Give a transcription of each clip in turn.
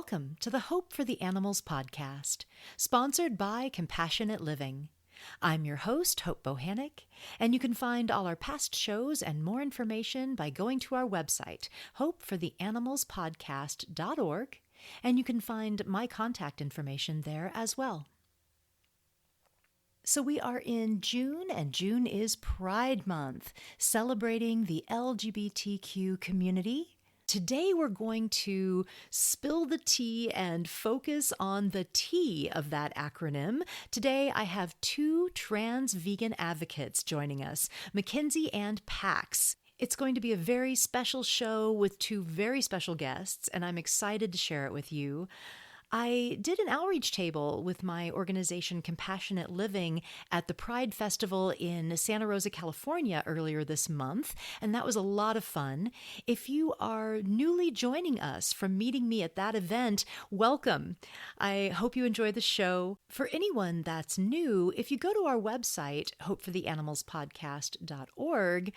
Welcome to the Hope for the Animals podcast, sponsored by Compassionate Living. I'm your host, Hope Bohannick, and you can find all our past shows and more information by going to our website, hopefortheanimalspodcast.org, and you can find my contact information there as well. So we are in June, and June is Pride Month, celebrating the LGBTQ community. Today we're going to spill the tea and focus on the T of that acronym. Today I have two trans vegan advocates joining us, Mckenzee and Pax. It's going to be a very special show with two very special guests, and I'm excited to share it with you. I did an outreach table with my organization Compassionate Living at the Pride Festival in Santa Rosa, California earlier this month, and that was a lot of fun. If you are newly joining us from meeting me at that event, welcome. I hope you enjoy the show. For anyone that's new, if you go to our website, hopefortheanimalspodcast.org,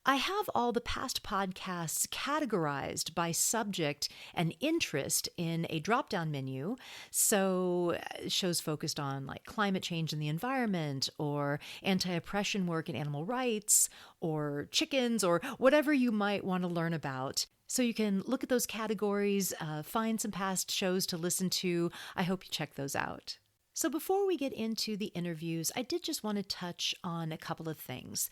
I have all the past podcasts categorized by subject and interest in a drop-down menu. So shows focused on like climate change and the environment, or anti-oppression work and animal rights, or chickens, or whatever you might want to learn about. So you can look at those categories, find some past shows to listen to. I hope you check those out. So before we get into the interviews, I did just want to touch on a couple of things.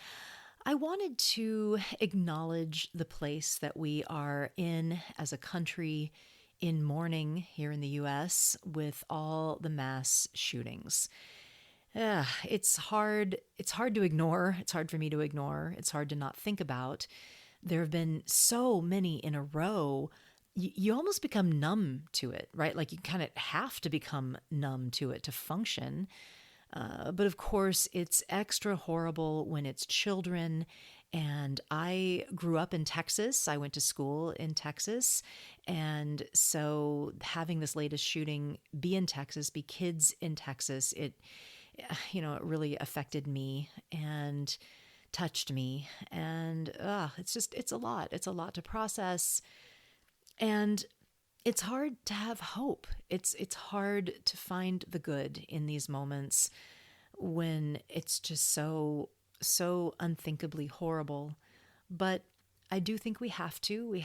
I wanted to acknowledge the place that we are in as a country in mourning here in the U.S. with all the mass shootings. It's hard to ignore. It's hard for me to ignore. It's hard to not think about. There have been so many in a row. You almost become numb to it, right? Like you kind of have to become numb to it to function. But of course, it's extra horrible when it's children. And I grew up in Texas. I went to school in Texas. And so having this latest shooting be in Texas, be kids in Texas, it really affected me and touched me. And it's a lot. It's a lot to process. And it's hard to have hope. It's hard to find the good in these moments when it's just so unthinkably horrible. But I do think we have to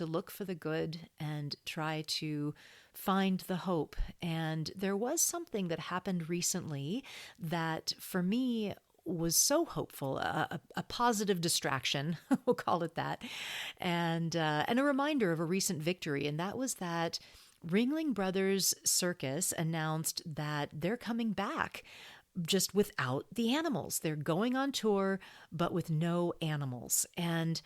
look for the good and try to find the hope. And there was something that happened recently that for me was so hopeful, a positive distraction, we'll call it that, and a reminder of a recent victory, and that was that Ringling Brothers Circus announced that they're coming back just without the animals. They're going on tour, but with no animals. And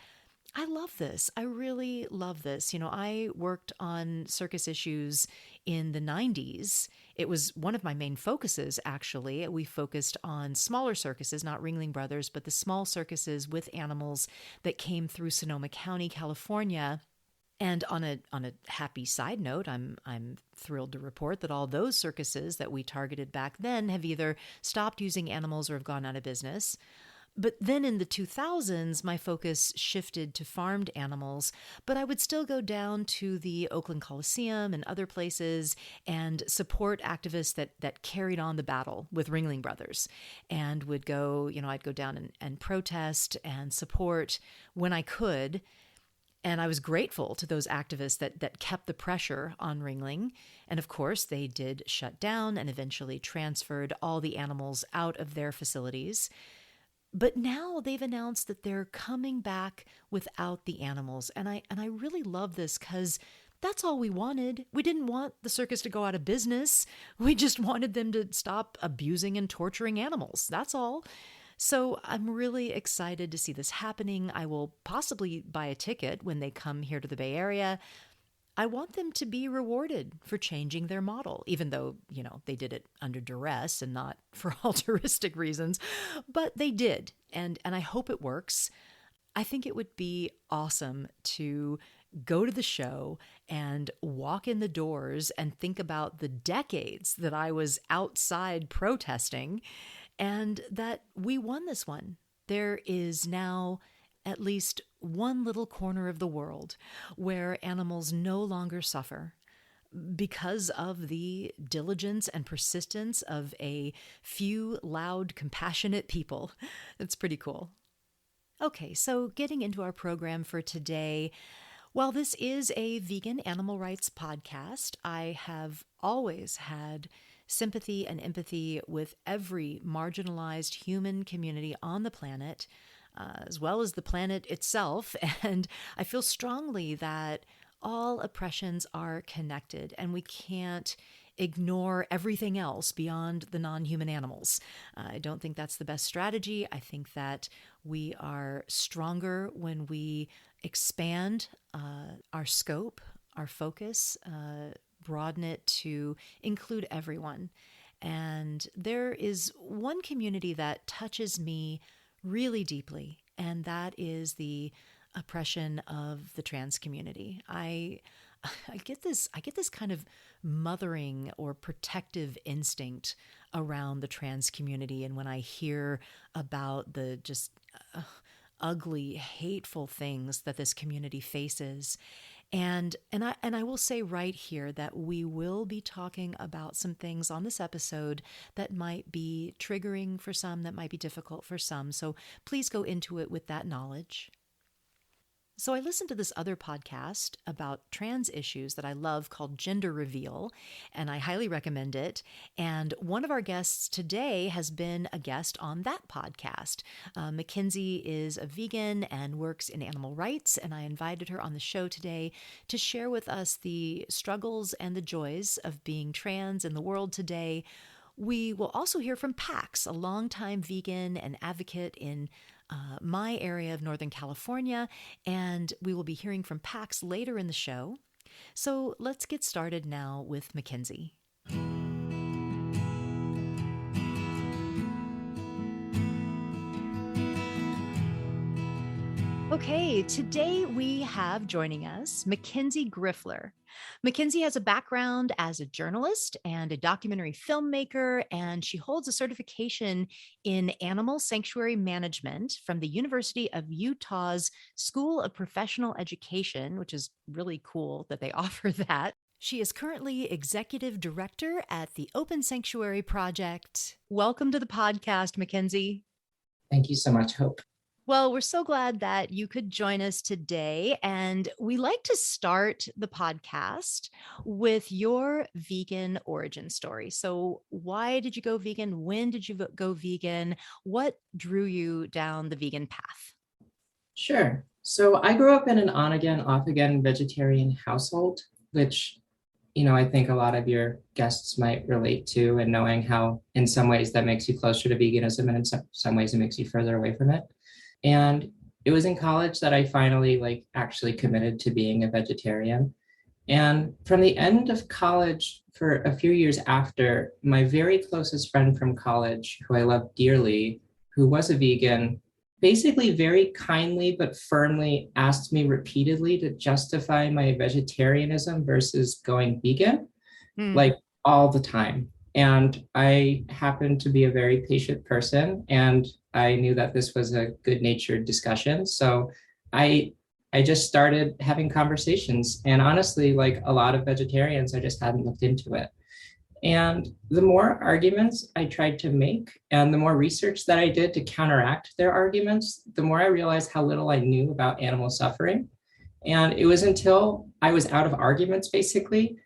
I love this. I really love this. I worked on circus issues in the 90s. It was one of my main focuses, actually. We focused on smaller circuses, not Ringling Brothers, but the small circuses with animals that came through Sonoma County, California. And on a happy side note, I'm thrilled to report that all those circuses that we targeted back then have either stopped using animals or have gone out of business. But then in the 2000s, my focus shifted to farmed animals, but I would still go down to the Oakland Coliseum and other places and support activists that carried on the battle with Ringling Brothers, and would go, I'd go down and protest and support when I could. And I was grateful to those activists that kept the pressure on Ringling. And of course, they did shut down and eventually transferred all the animals out of their facilities. But now they've announced that they're coming back without the animals. And I really love this because that's all we wanted. We didn't want the circus to go out of business. We just wanted them to stop abusing and torturing animals. That's all. So I'm really excited to see this happening. I will possibly buy a ticket when they come here to the Bay Area. I want them to be rewarded for changing their model, even though, they did it under duress and not for altruistic reasons, but they did. And I hope it works. I think it would be awesome to go to the show and walk in the doors and think about the decades that I was outside protesting, and that we won this one. There is now at least one little corner of the world where animals no longer suffer. because of the diligence and persistence of a few loud, compassionate people. It's pretty cool. Okay, so getting into our program for today, while this is a vegan animal rights podcast, I have always had sympathy and empathy with every marginalized human community on the planet, as well as the planet itself. And I feel strongly that all oppressions are connected, and we can't ignore everything else beyond the non human animals. I don't think that's the best strategy. I think that we are stronger when we expand our scope, our focus, broaden it to include everyone. And there is one community that touches me really deeply, and that is the oppression of the trans community. I get this kind of mothering or protective instinct around the trans community, and when I hear about the just ugly, hateful things that this community faces. And I will say right here that we will be talking about some things on this episode that might be triggering for some, that might be difficult for some. So please go into it with that knowledge. So I listened to this other podcast about trans issues that I love called Gender Reveal, and I highly recommend it. And one of our guests today has been a guest on that podcast. Mckenzee is a vegan and works in animal rights, and I invited her on the show today to share with us the struggles and the joys of being trans in the world today. We will also hear from Pax, a longtime vegan and advocate in my area of Northern California, and we will be hearing from Pax later in the show. So let's get started now with Mckenzee. Okay, today we have joining us Mckenzee Griffler. Mckenzee has a background as a journalist and a documentary filmmaker, and she holds a certification in animal sanctuary management from the University of Utah's School of Professional Education, which is really cool that they offer that. She is currently executive director at the Open Sanctuary Project. Welcome to the podcast, Mckenzee. Thank you so much, Hope. Well, we're so glad that you could join us today. And we like to start the podcast with your vegan origin story. So, why did you go vegan? When did you go vegan? What drew you down the vegan path? Sure. So I grew up in an on again, off again vegetarian household, which, I think a lot of your guests might relate to, and knowing how in some ways that makes you closer to veganism and in some ways it makes you further away from it. And it was in college that I finally actually committed to being a vegetarian. And from the end of college, for a few years after, my very closest friend from college, who I love dearly, who was a vegan, basically very kindly but firmly asked me repeatedly to justify my vegetarianism versus going vegan, like all the time. And I happened to be a very patient person, and I knew that this was a good-natured discussion. So I just started having conversations. And honestly, like a lot of vegetarians, I just hadn't looked into it. And the more arguments I tried to make and the more research that I did to counteract their arguments, the more I realized how little I knew about animal suffering. And it was until I was out of arguments, basically,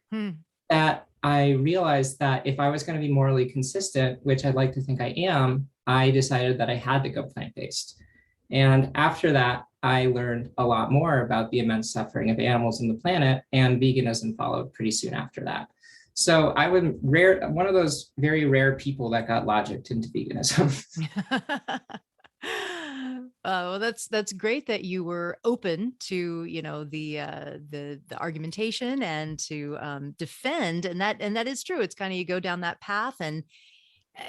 that I realized that if I was going to be morally consistent, which I'd like to think I am, I decided that I had to go plant-based. And after that, I learned a lot more about the immense suffering of animals on the planet, and veganism followed pretty soon after that. So I was one of those very rare people that got logicked into veganism. Well, that's great that you were open to the argumentation and to defend, and that is true. It's kind of you go down that path, and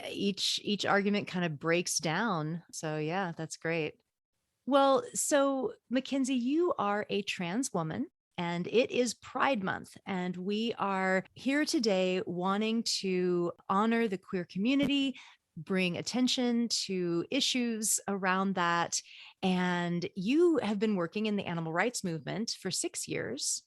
each argument kind of breaks down. So yeah, that's great. Well, so Mckenzee, you are a trans woman. And it is Pride Month. And we are here today wanting to honor the queer community, bring attention to issues around that. And you have been working in the animal rights movement for 6 years.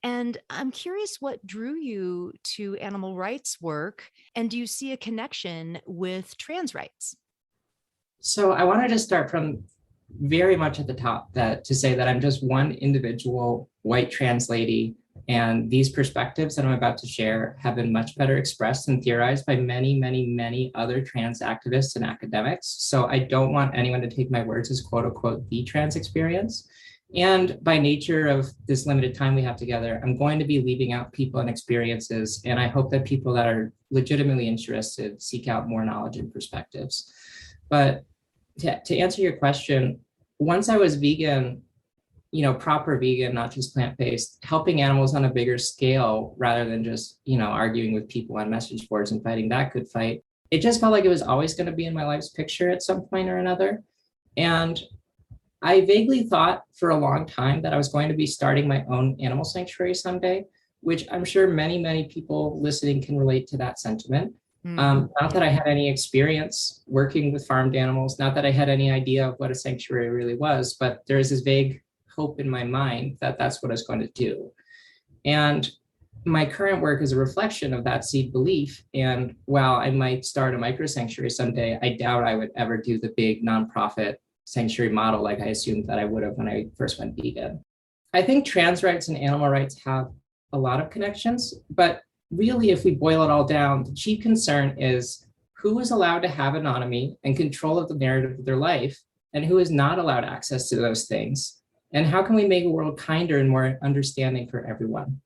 And I'm curious what drew you to animal rights work, and do you see a connection with trans rights? So I wanted to start from very much at the top, that to say that I'm just one individual white trans lady. And these perspectives that I'm about to share have been much better expressed and theorized by many, many, many other trans activists and academics. So I don't want anyone to take my words as quote unquote the trans experience. And by nature of this limited time we have together, I'm going to be leaving out people and experiences. And I hope that people that are legitimately interested seek out more knowledge and perspectives. But to answer your question, once I was vegan, proper vegan, not just plant-based, helping animals on a bigger scale rather than just, arguing with people on message boards and fighting that good fight, it just felt like it was always going to be in my life's picture at some point or another. And I vaguely thought for a long time that I was going to be starting my own animal sanctuary someday, which I'm sure many, many people listening can relate to that sentiment. Not that I had any experience working with farmed animals, not that I had any idea of what a sanctuary really was, but there is this vague hope in my mind that that's what I was going to do. And my current work is a reflection of that seed belief. And while I might start a micro sanctuary someday, I doubt I would ever do the big nonprofit sanctuary model like I assumed that I would have when I first went vegan. I think trans rights and animal rights have a lot of connections, but really, if we boil it all down, the chief concern is who is allowed to have autonomy and control of the narrative of their life, and who is not allowed access to those things. And how can we make a world kinder and more understanding for everyone?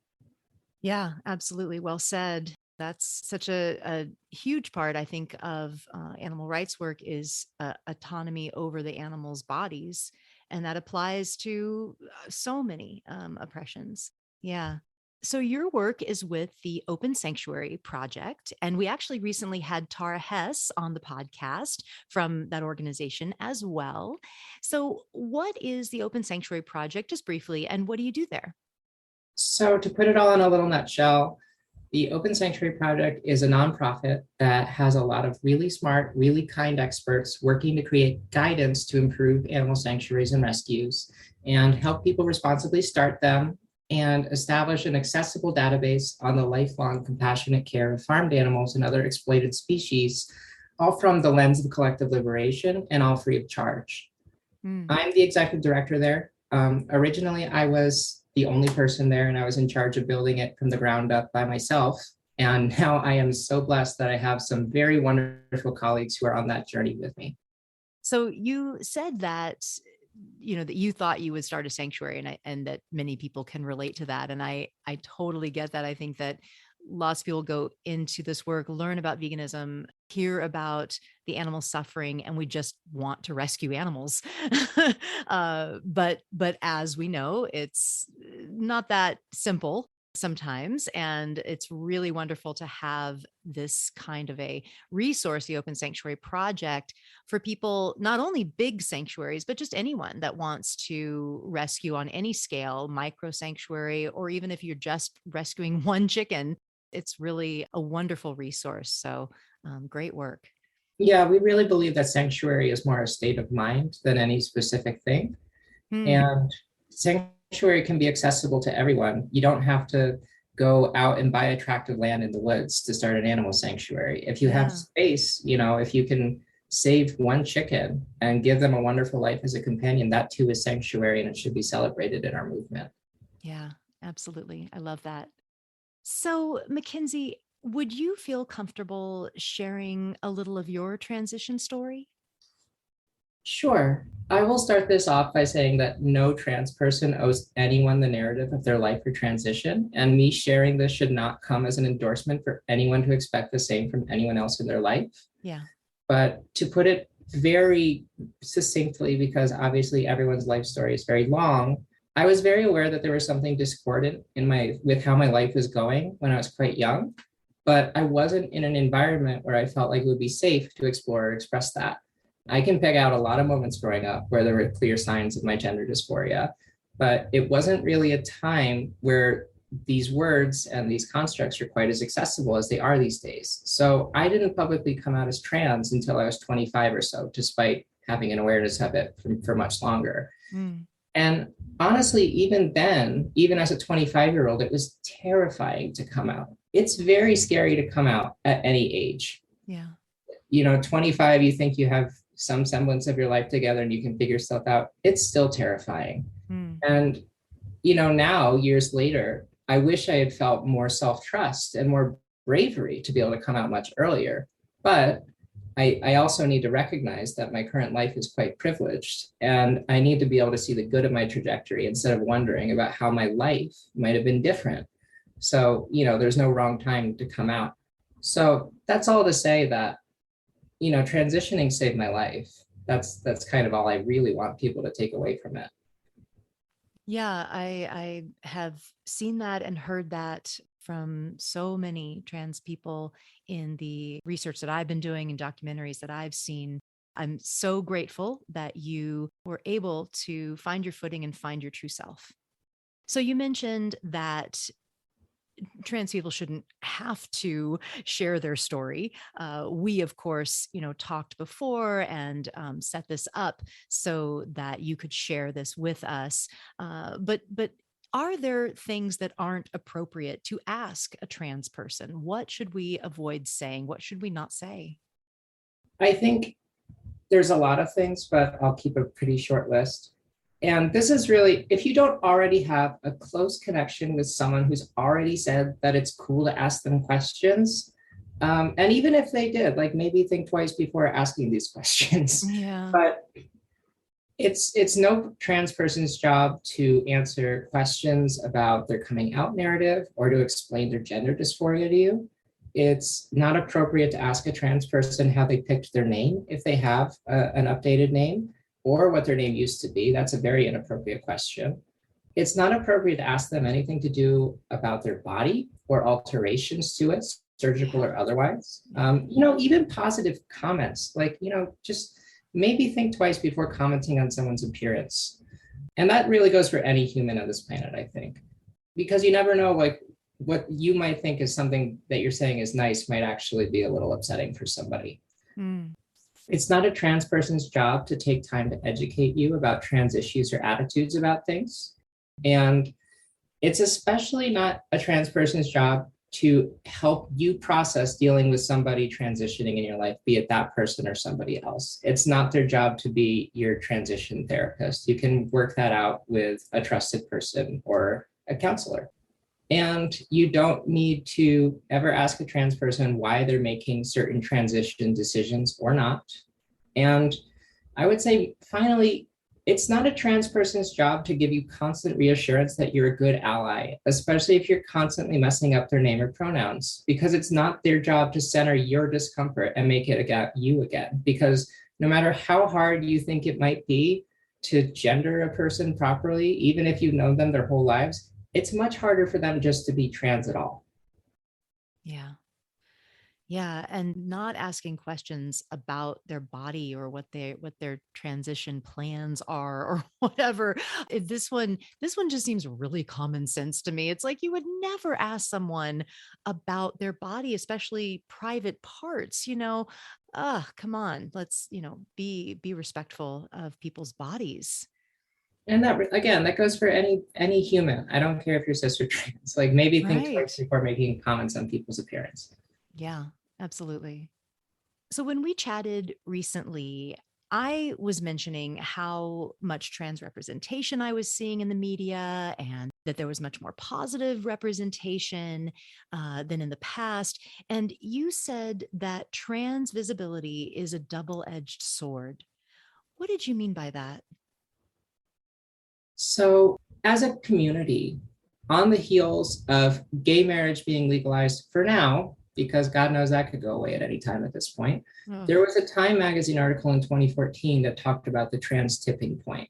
Yeah, absolutely. Well said. That's such a huge part, I think, of animal rights work is autonomy over the animals' bodies. And that applies to so many oppressions. Yeah. So your work is with the Open Sanctuary Project. And we actually recently had Tara Hess on the podcast from that organization as well. So what is the Open Sanctuary Project, just briefly, and what do you do there? So to put it all in a little nutshell, the Open Sanctuary Project is a nonprofit that has a lot of really smart, really kind experts working to create guidance to improve animal sanctuaries and rescues and help people responsibly start them and establish an accessible database on the lifelong compassionate care of farmed animals and other exploited species, all from the lens of collective liberation and all free of charge. I'm the executive director there. Originally, I was the only person there, and I was in charge of building it from the ground up by myself. And now I am so blessed that I have some very wonderful colleagues who are on that journey with me. So you said that, that you thought you would start a sanctuary, and that many people can relate to that. And I totally get that. I think that lots of people go into this work, learn about veganism, hear about the animal suffering, and we just want to rescue animals. But as we know, it's not that simple sometimes. And it's really wonderful to have this kind of a resource, the Open Sanctuary Project, for people, not only big sanctuaries, but just anyone that wants to rescue on any scale, micro sanctuary, or even if you're just rescuing one chicken. It's really a wonderful resource. So great work. Yeah, we really believe that sanctuary is more a state of mind than any specific thing. And sanctuary can be accessible to everyone. You don't have to go out and buy a tract of land in the woods to start an animal sanctuary. If you have space, if you can save one chicken and give them a wonderful life as a companion, that too is sanctuary, and it should be celebrated in our movement. Yeah, absolutely. I love that. So, Mckenzee, would you feel comfortable sharing a little of your transition story? Sure. I will start this off by saying that no trans person owes anyone the narrative of their life or transition, and me sharing this should not come as an endorsement for anyone to expect the same from anyone else in their life. Yeah. But to put it very succinctly, because obviously everyone's life story is very long, I was very aware that there was something discordant with how my life was going when I was quite young, but I wasn't in an environment where I felt like it would be safe to explore or express that. I can pick out a lot of moments growing up where there were clear signs of my gender dysphoria, but it wasn't really a time where these words and these constructs are quite as accessible as they are these days. So I didn't publicly come out as trans until I was 25 or so, despite having an awareness of it for much longer. And honestly, even then, even as a 25-year-old, it was terrifying to come out. It's very scary to come out at any age. Yeah. 25, you think you have some semblance of your life together and you can figure stuff out. It's still terrifying. Mm. And, now years later, I wish I had felt more self-trust and more bravery to be able to come out much earlier. But I also need to recognize that my current life is quite privileged, and I need to be able to see the good of my trajectory instead of wondering about how my life might have been different. So, there's no wrong time to come out. So that's all to say that, transitioning saved my life. That's kind of all I really want people to take away from it. Yeah, I have seen that and heard that from so many trans people in the research that I've been doing and documentaries that I've seen. I'm so grateful that you were able to find your footing and find your true self. So you mentioned that trans people shouldn't have to share their story. We, of course, talked before and set this up so that you could share this with us. But are there things that aren't appropriate to ask a trans person? What should we avoid saying? What should we not say? I think there's a lot of things, but I'll keep a pretty short list. And this is really, if you don't already have a close connection with someone who's already said that it's cool to ask them questions, and even if they did, like maybe think twice before asking these questions. Yeah. But it's no trans person's job to answer questions about their coming out narrative or to explain their gender dysphoria to you. It's not appropriate to ask a trans person how they picked their name if they have an updated name, or what their name used to be. That's a very inappropriate question. It's not appropriate to ask them anything to do about their body or alterations to it, surgical or otherwise. Even positive comments, like, just maybe think twice before commenting on someone's appearance. And that really goes for any human on this planet, I think, because you never know, like, what you might think is something that you're saying is nice might actually be a little upsetting for somebody. Mm. It's not a trans person's job to take time to educate you about trans issues or attitudes about things. And it's especially not a trans person's job to help you process dealing with somebody transitioning in your life, be it that person or somebody else. It's not their job to be your transition therapist. You can work that out with a trusted person or a counselor. And you don't need to ever ask a trans person why they're making certain transition decisions or not. And I would say, finally, it's not a trans person's job to give you constant reassurance that you're a good ally, especially if you're constantly messing up their name or pronouns, because it's not their job to center your discomfort and make it about you again. Because no matter how hard you think it might be to gender a person properly, even if you've known them their whole lives, it's much harder for them just to be trans at all. Yeah. Yeah, and not asking questions about their body or what their transition plans are or whatever. This one just seems really common sense to me. It's like you would never ask someone about their body, especially private parts, come on, let's, be respectful of people's bodies. And that, again, that goes for any human. I don't care if you're cis or trans. Like, maybe think Right. twice before making comments on people's appearance. Yeah, absolutely. So when we chatted recently, I was mentioning how much trans representation I was seeing in the media and that there was much more positive representation than in the past. And you said that trans visibility is a double-edged sword. What did you mean by that? So, as a community, on the heels of gay marriage being legalized for now, because God knows that could go away at any time at this point, Ugh. there was a Time magazine article in 2014 that talked about the trans tipping point.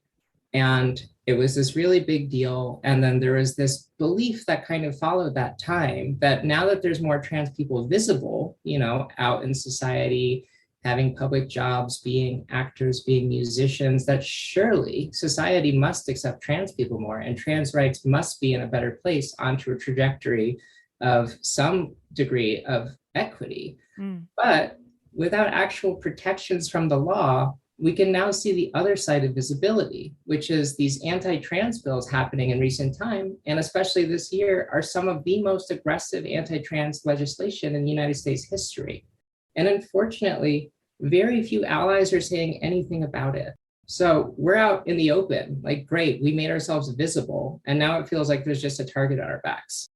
And it was this really big deal. And then there was this belief that kind of followed that time that now that there's more trans people visible, out in society, having public jobs, being actors, being musicians, that surely society must accept trans people more and trans rights must be in a better place onto a trajectory of some degree of equity. Mm. But without actual protections from the law, we can now see the other side of visibility, which is these anti-trans bills happening in recent time, and especially this year, are some of the most aggressive anti-trans legislation in the United States history. And unfortunately, very few allies are saying anything about it. So we're out in the open, like, great, we made ourselves visible, and now it feels like there's just a target on our backs.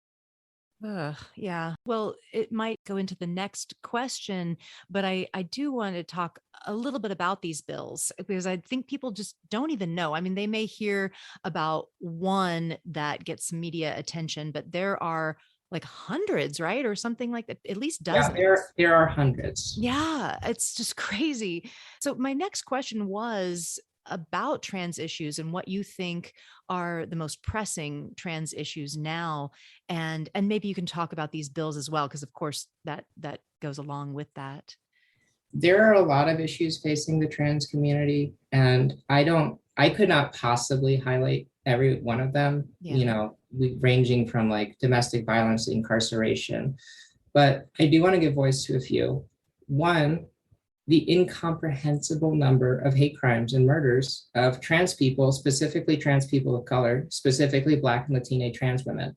Yeah. Well, it might go into the next question, but I do want to talk a little bit about these bills because I think people just don't even know. I mean, they may hear about one that gets media attention, but there are like hundreds, right? Or something like that, at least Yeah, dozens. there are hundreds. Yeah, it's just crazy. So my next question was about trans issues and what you think are the most pressing trans issues now, and maybe you can talk about these bills as well because of course that goes along with that. There are a lot of issues facing the trans community, and I could not possibly highlight every one of them, Yeah. ranging from like domestic violence to incarceration. But I do want to give voice to a few. One, the incomprehensible number of hate crimes and murders of trans people, specifically trans people of color, specifically Black and Latina trans women.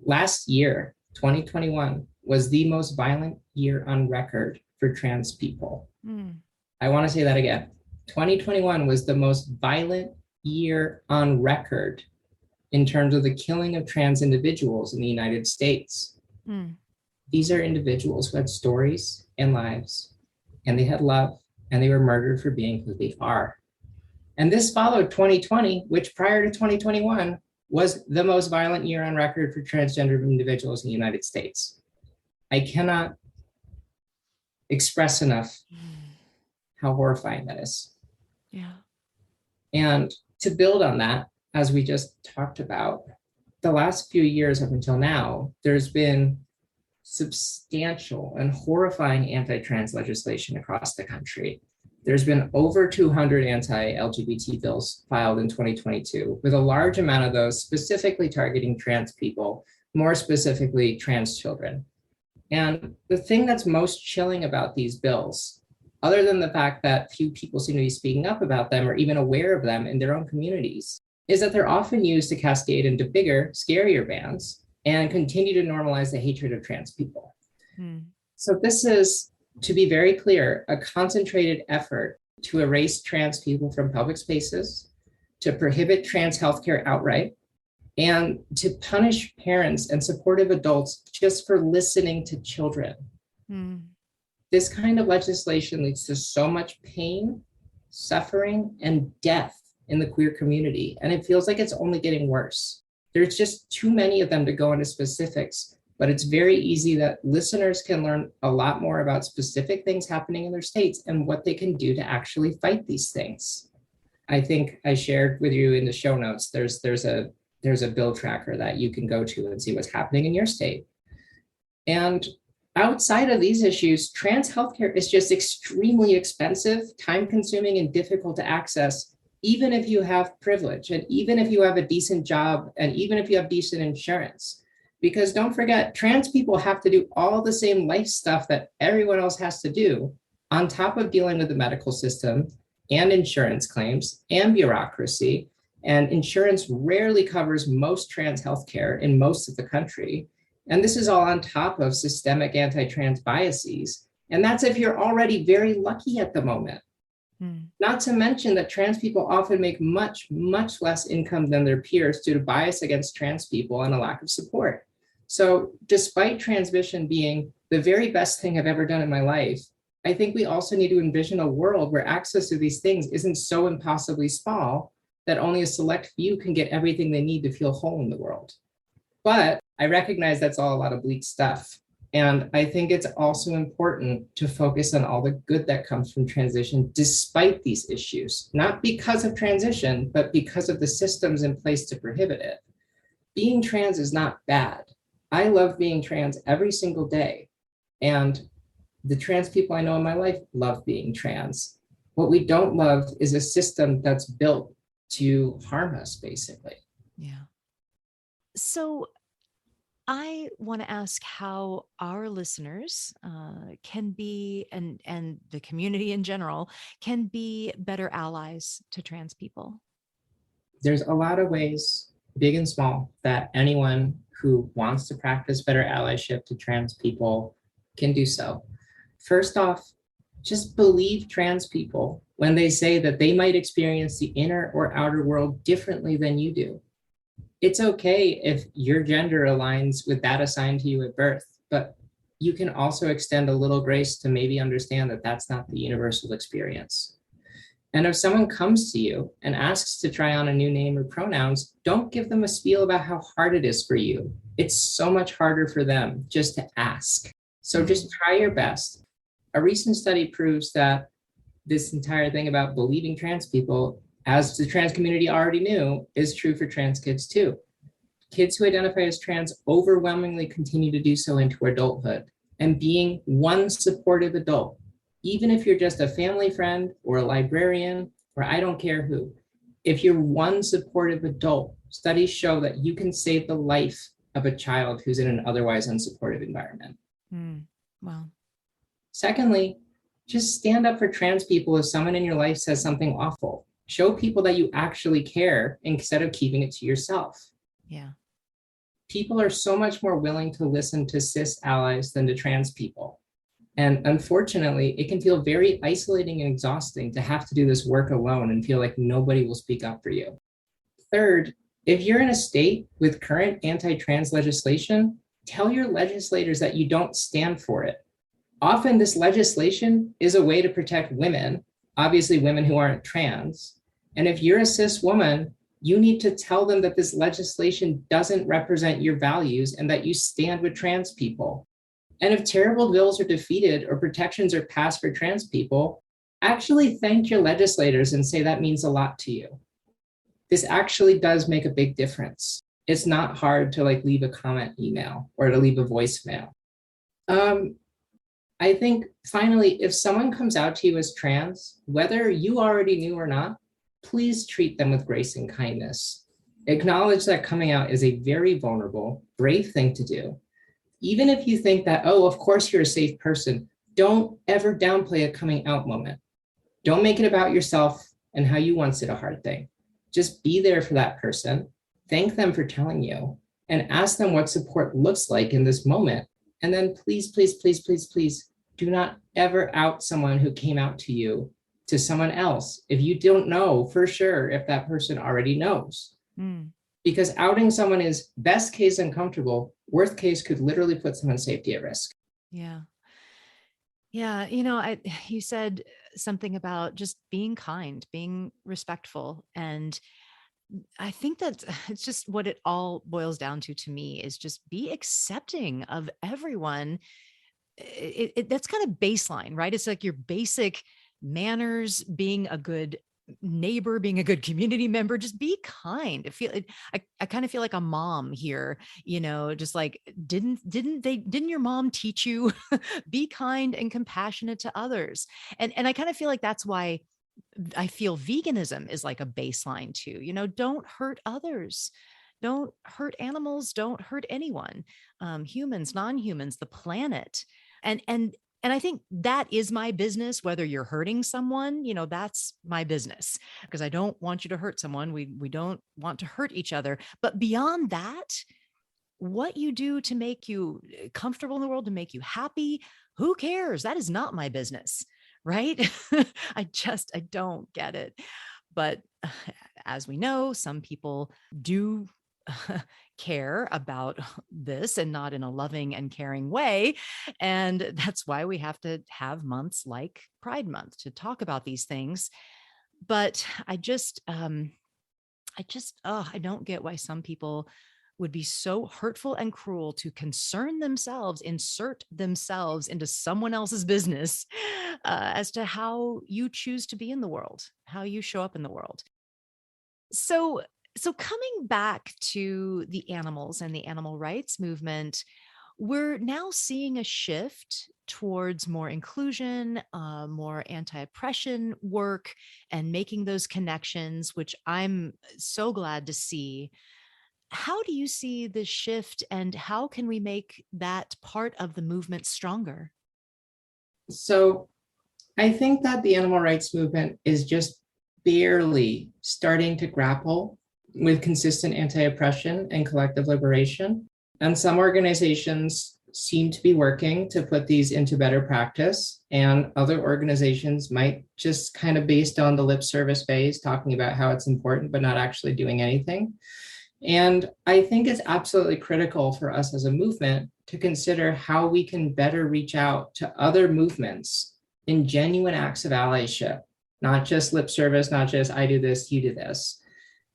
Last year, 2021, was the most violent year on record for trans people. I want to say that again. 2021 was the most violent year on record in terms of the killing of trans individuals in the United States. These are individuals who had stories and lives, and they had love, and they were murdered for being who they are. And this followed 2020, which prior to 2021 was the most violent year on record for transgender individuals in the United States. I cannot express enough how horrifying that is. Yeah. And to build on that, as we just talked about, the last few years up until now, there's been substantial and horrifying anti-trans legislation across the country. There's been over 200 anti-LGBT bills filed in 2022, with a large amount of those specifically targeting trans people, more specifically trans children. And the thing that's most chilling about these bills, other than the fact that few people seem to be speaking up about them or even aware of them in their own communities, is that they're often used to cascade into bigger, scarier bans and continue to normalize the hatred of trans people. So this is, to be very clear, a concentrated effort to erase trans people from public spaces, to prohibit trans healthcare outright, and to punish parents and supportive adults just for listening to children. This kind of legislation leads to so much pain, suffering, and death in the queer community, and it feels like it's only getting worse. There's just too many of them to go into specifics, but it's very easy that listeners can learn a lot more about specific things happening in their states and what they can do to actually fight these things. I think I shared with you in the show notes, there's a bill tracker that you can go to and see what's happening in your state. And outside of these issues, trans healthcare is just extremely expensive, time-consuming, and difficult to access, even if you have privilege, and even if you have a decent job, and even if you have decent insurance. Because don't forget, trans people have to do all the same life stuff that everyone else has to do, on top of dealing with the medical system and insurance claims and bureaucracy. And insurance rarely covers most trans healthcare in most of the country. And this is all on top of systemic anti-trans biases. And that's if you're already very lucky at the moment. Not to mention that trans people often make much, much less income than their peers due to bias against trans people and a lack of support. So despite transvision being the very best thing I've ever done in my life, I think we also need to envision a world where access to these things isn't so impossibly small that only a select few can get everything they need to feel whole in the world. But I recognize that's all a lot of bleak stuff. And I think it's also important to focus on all the good that comes from transition despite these issues, not because of transition, but because of the systems in place to prohibit it. Being trans is not bad. I love being trans every single day. And the trans people I know in my life love being trans. What we don't love is a system that's built to harm us, basically. Yeah. So I want to ask how our listeners can be, and the community in general, can be better allies to trans people. There's a lot of ways, big and small, that anyone who wants to practice better allyship to trans people can do so. First off, just believe trans people when they say that they might experience the inner or outer world differently than you do. It's okay if your gender aligns with that assigned to you at birth, but you can also extend a little grace to maybe understand that that's not the universal experience. And if someone comes to you and asks to try on a new name or pronouns, don't give them a spiel about how hard it is for you. It's so much harder for them just to ask. So just try your best. A recent study proves that this entire thing about believing trans people, as the trans community already knew, is true for trans kids too. Kids who identify as trans overwhelmingly continue to do so into adulthood. And being one supportive adult, even if you're just a family friend or a librarian or I don't care who, if you're one supportive adult, studies show that you can save the life of a child who's in an otherwise unsupportive environment. Wow. Secondly, just stand up for trans people if someone in your life says something awful. Show people that you actually care instead of keeping it to yourself. Yeah. People are so much more willing to listen to cis allies than to trans people. And unfortunately, it can feel very isolating and exhausting to have to do this work alone and feel like nobody will speak up for you. Third, if you're in a state with current anti-trans legislation, tell your legislators that you don't stand for it. Often this legislation is a way to protect women, obviously women who aren't trans. And if you're a cis woman, you need to tell them that this legislation doesn't represent your values and that you stand with trans people. And if terrible bills are defeated or protections are passed for trans people, actually thank your legislators and say that means a lot to you. This actually does make a big difference. It's not hard to leave a comment email or to leave a voicemail. I think finally, if someone comes out to you as trans, whether you already knew or not, please treat them with grace and kindness. Acknowledge that coming out is a very vulnerable, brave thing to do. Even if you think that, oh, of course you're a safe person, don't ever downplay a coming out moment. Don't make it about yourself and how you once did a hard thing. Just be there for that person, thank them for telling you, and ask them what support looks like in this moment. And then please, please, please, please, please do not ever out someone who came out to you to someone else if you don't know for sure if that person already knows. Because outing someone is best case uncomfortable, worst case could literally put someone's safety at risk. Yeah. Yeah. You said something about just being kind, being respectful. And I think that it's just what it all boils down to me is just be accepting of everyone. That's kind of baseline, right? It's like your basic manners, being a good neighbor, being a good community member, just be kind. I kind of feel like a mom here, just like, didn't your mom teach you be kind and compassionate to others? And I kind of feel like that's why I feel veganism is like a baseline too. Don't hurt others. Don't hurt animals. Don't hurt anyone, humans, non-humans, the planet. And I think that is my business, whether you're hurting someone, that's my business because I don't want you to hurt someone. We don't want to hurt each other. But beyond that, what you do to make you comfortable in the world, to make you happy, who cares? That is not my business, right? I don't get it. But as we know, some people do care about this and not in a loving and caring way. And that's why we have to have months like Pride Month to talk about these things. But I don't get why some people would be so hurtful and cruel to insert themselves into someone else's business as to how you choose to be in the world, how you show up in the world. So coming back to the animals and the animal rights movement, we're now seeing a shift towards more inclusion, more anti-oppression work, and making those connections, which I'm so glad to see. how do you see this shift, and how can we make that part of the movement stronger? So I think that the animal rights movement is just barely starting to grapple with consistent anti-oppression and collective liberation. And some organizations seem to be working to put these into better practice, and other organizations might just kind of based on the lip service phase talking about how it's important but not actually doing anything. And I think it's absolutely critical for us as a movement to consider how we can better reach out to other movements in genuine acts of allyship, not just lip service, not just I do this, you do this,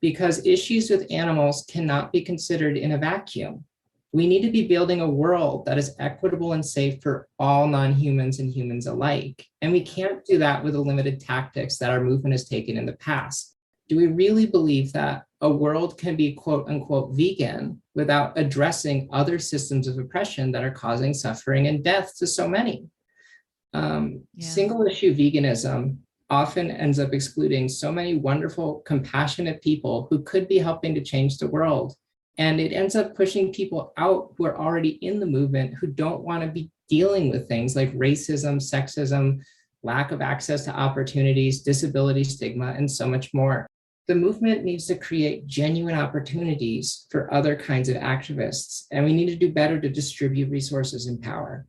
because issues with animals cannot be considered in a vacuum. We need to be building a world that is equitable and safe for all non-humans and humans alike. And we can't do that with the limited tactics that our movement has taken in the past. Do we really believe that a world can be quote unquote vegan without addressing other systems of oppression that are causing suffering and death to so many? Single issue veganism often ends up excluding so many wonderful, compassionate people who could be helping to change the world. And it ends up pushing people out who are already in the movement, who don't want to be dealing with things like racism, sexism, lack of access to opportunities, disability stigma, and so much more. The movement needs to create genuine opportunities for other kinds of activists, and we need to do better to distribute resources and power.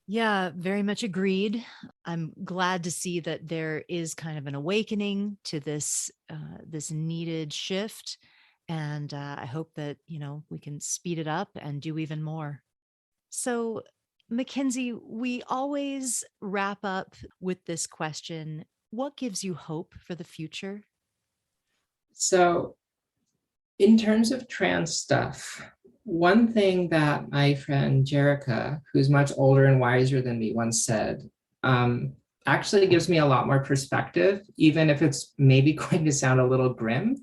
Yeah, very much agreed. I'm glad to see that there is kind of an awakening to this needed shift, and I hope that we can speed it up and do even more. So, Mckenzee, we always wrap up with this question: what gives you hope for the future? So, in terms of trans stuff, one thing that my friend Jerica, who's much older and wiser than me, once said, actually gives me a lot more perspective, even if it's maybe going to sound a little grim.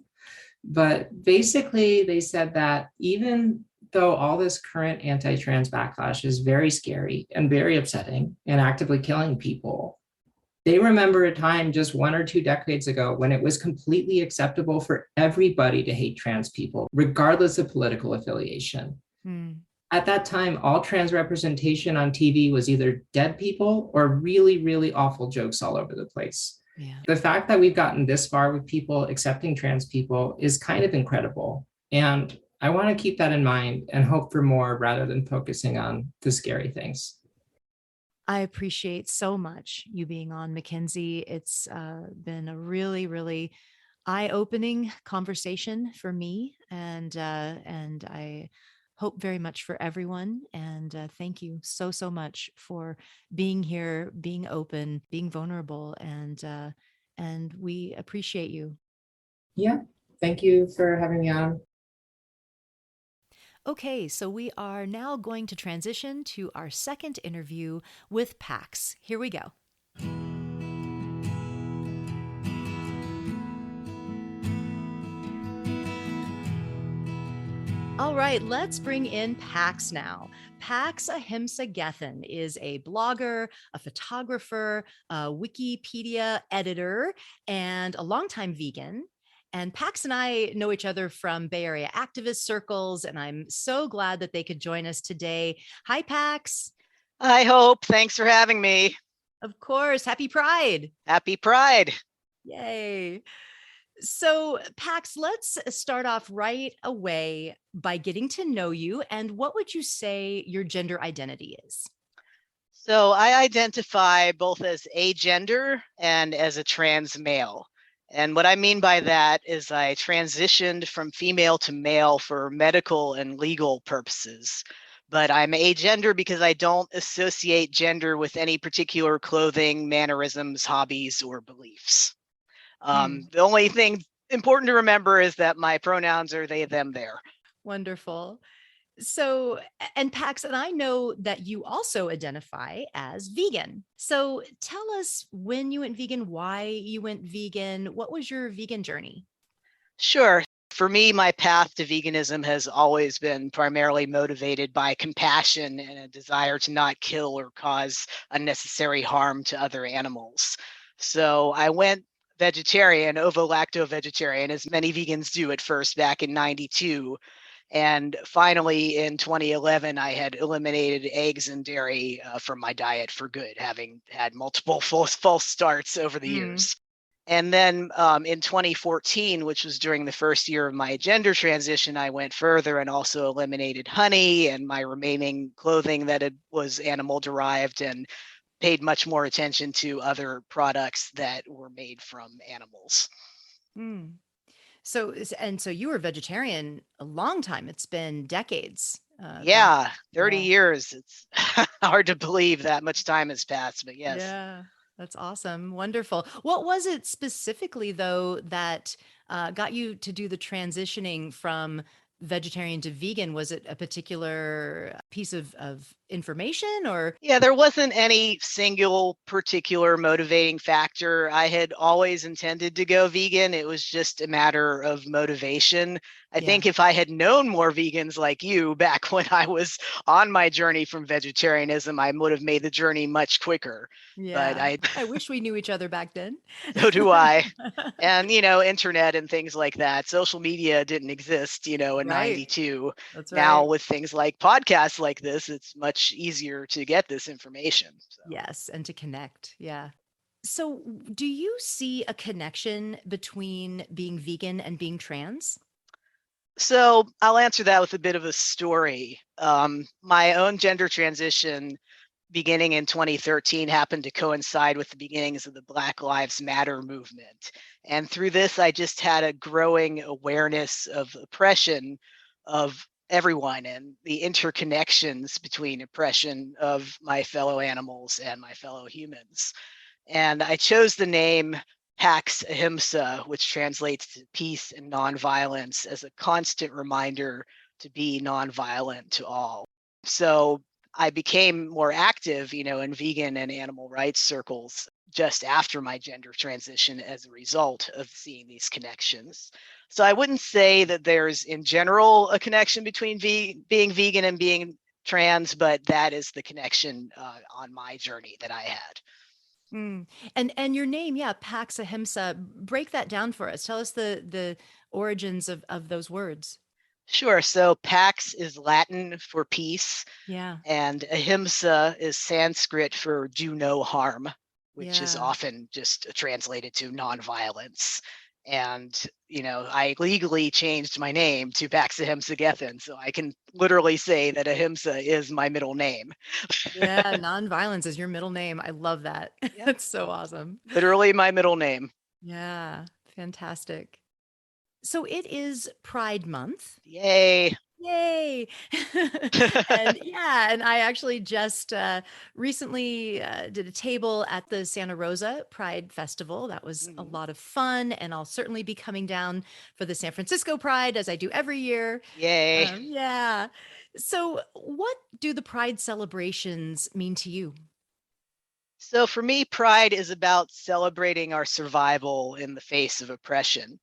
But basically, they said that even though all this current anti-trans backlash is very scary and very upsetting and actively killing people, they remember a time just 1 or 2 decades ago when it was completely acceptable for everybody to hate trans people, regardless of political affiliation. At that time, all trans representation on TV was either dead people or really, really awful jokes all over the place. Yeah. The fact that we've gotten this far with people accepting trans people is kind of incredible. And I want to keep that in mind and hope for more rather than focusing on the scary things. I appreciate so much you being on, Mckenzee. It's been a really, really eye-opening conversation for me, and I hope very much for everyone. And thank you so much for being here, being open, being vulnerable, and we appreciate you. Yeah, thank you for having me on. Okay, so we are now going to transition to our second interview with Pax. Here we go. All right, let's bring in Pax now. Pax Ahimsa Gethen is a blogger, a photographer, a Wikipedia editor, and a longtime vegan. And Pax and I know each other from Bay Area activist circles, and I'm so glad that they could join us today. Hi, Pax. Hi, Hope. Thanks for having me. Of course. Happy Pride. Happy Pride. Yay. So, Pax, let's start off right away by getting to know you. And what would you say your gender identity is? So I identify both as agender and as a trans male. And what I mean by that is I transitioned from female to male for medical and legal purposes. But I'm agender because I don't associate gender with any particular clothing, mannerisms, hobbies, or beliefs. The only thing important to remember is that my pronouns are they, them, their. Wonderful. So, and Pax, and I know that you also identify as vegan. So tell us when you went vegan, why you went vegan, what was your vegan journey? Sure. For me, my path to veganism has always been primarily motivated by compassion and a desire to not kill or cause unnecessary harm to other animals. So I went vegetarian, ovo-lacto-vegetarian, as many vegans do at first back in 92. And finally, in 2011, I had eliminated eggs and dairy from my diet for good, having had multiple false starts over the years. And then in 2014, which was during the first year of my gender transition, I went further and also eliminated honey and my remaining clothing that was animal derived, and paid much more attention to other products that were made from animals. So you were vegetarian a long time. It's been decades. Yeah, 30 years. It's hard to believe that much time has passed, but yes. Yeah, that's awesome. Wonderful. What was it specifically, though, that got you to do the transitioning from vegetarian to vegan? Was it a particular piece of information, or? Yeah, there wasn't any single particular motivating factor. I had always intended to go vegan. It was just a matter of motivation. I think if I had known more vegans like you back when I was on my journey from vegetarianism, I would have made the journey much quicker. Yeah, But I wish we knew each other back then. So do I. And, internet and things like that. Social media didn't exist, in 92. That's now with things like podcasts like this, it's much easier to get this information. So. Yes, and to connect. Yeah. So do you see a connection between being vegan and being trans? So I'll answer that with a bit of a story. My own gender transition beginning in 2013 happened to coincide with the beginnings of the Black Lives Matter movement. And through this, I just had a growing awareness of oppression of everyone and the interconnections between oppression of my fellow animals and my fellow humans. And I chose the name Pax Ahimsa, which translates to peace and nonviolence, as a constant reminder to be nonviolent to all. So I became more active, in vegan and animal rights circles just after my gender transition as a result of seeing these connections. So I wouldn't say that there's in general a connection between being vegan and being trans, but that is the connection on my journey that I had. And your name, Pax Ahimsa, break that down for us. Tell us the origins of those words. Sure. So Pax is Latin for peace. Yeah. And Ahimsa is Sanskrit for do no harm, which is often just translated to nonviolence. And, I legally changed my name to Pax Ahimsa Gethen, so I can literally say that Ahimsa is my middle name. Yeah, nonviolence is your middle name. I love that. Yep. That's so awesome. Literally my middle name. Yeah, fantastic. So it is Pride Month. Yay. Yay. and I actually just recently did a table at the Santa Rosa Pride Festival. That was a lot of fun, and I'll certainly be coming down for the San Francisco Pride, as I do every year. Yay. Yeah. So what do the Pride celebrations mean to you? So for me, Pride is about celebrating our survival in the face of oppression.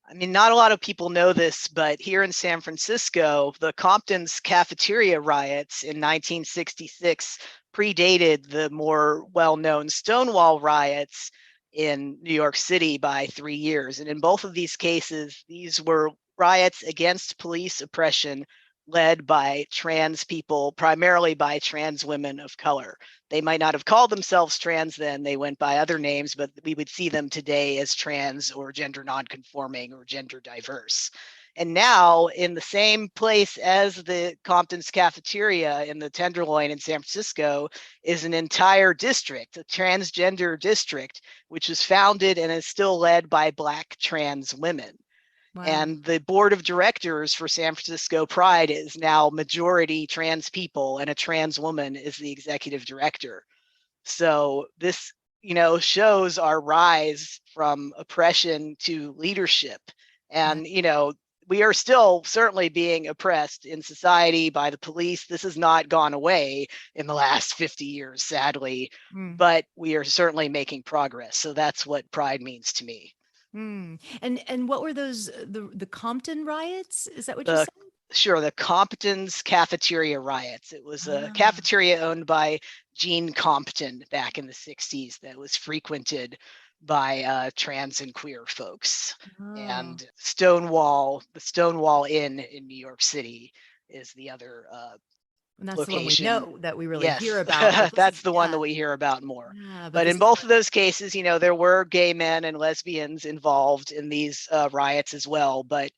I mean, not a lot of people know this, but here in San Francisco, the Compton's cafeteria riots in 1966 predated the more well-known Stonewall riots in New York City by 3 years. And in both of these cases, these were riots against police oppression led by trans people, primarily by trans women of color. They might not have called themselves trans then, they went by other names, but we would see them today as trans or gender nonconforming or gender diverse. And now, in the same place as the Compton's cafeteria in the Tenderloin in San Francisco, is an entire district, a transgender district, which was founded and is still led by Black trans women. Wow. And the board of directors for San Francisco Pride is now majority trans people, and a trans woman is the executive director. So this, shows our rise from oppression to leadership. And, we are still certainly being oppressed in society by the police. This has not gone away in the last 50 years, sadly, but we are certainly making progress. So that's what Pride means to me. And what were those, the Compton riots? Is that what you said? Sure, the Compton's cafeteria riots. It was a cafeteria owned by Gene Compton back in the 60s that was frequented by trans and queer folks. Oh, And the Stonewall Inn in New York City is the other and that's the one we location. know that we really hear Yes, about. But that's the one that we hear about more. yeah, but But this in is both of those cases, there were gay men and lesbians involved in these riots as well. But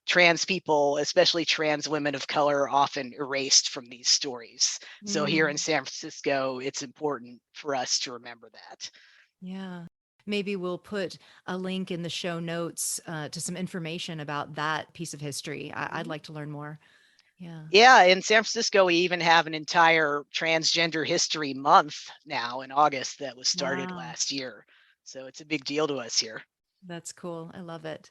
trans people, especially trans women of color, are often erased from these stories. So here in San Francisco, it's important for us to remember that. yeah. Maybe we'll put a link in the show notes to some information about that piece of history. I'd like to learn more. Yeah. Yeah, in San Francisco, we even have an entire Transgender History Month now in August that was started Wow. last year. So it's a big deal to us here. That's cool. I love it.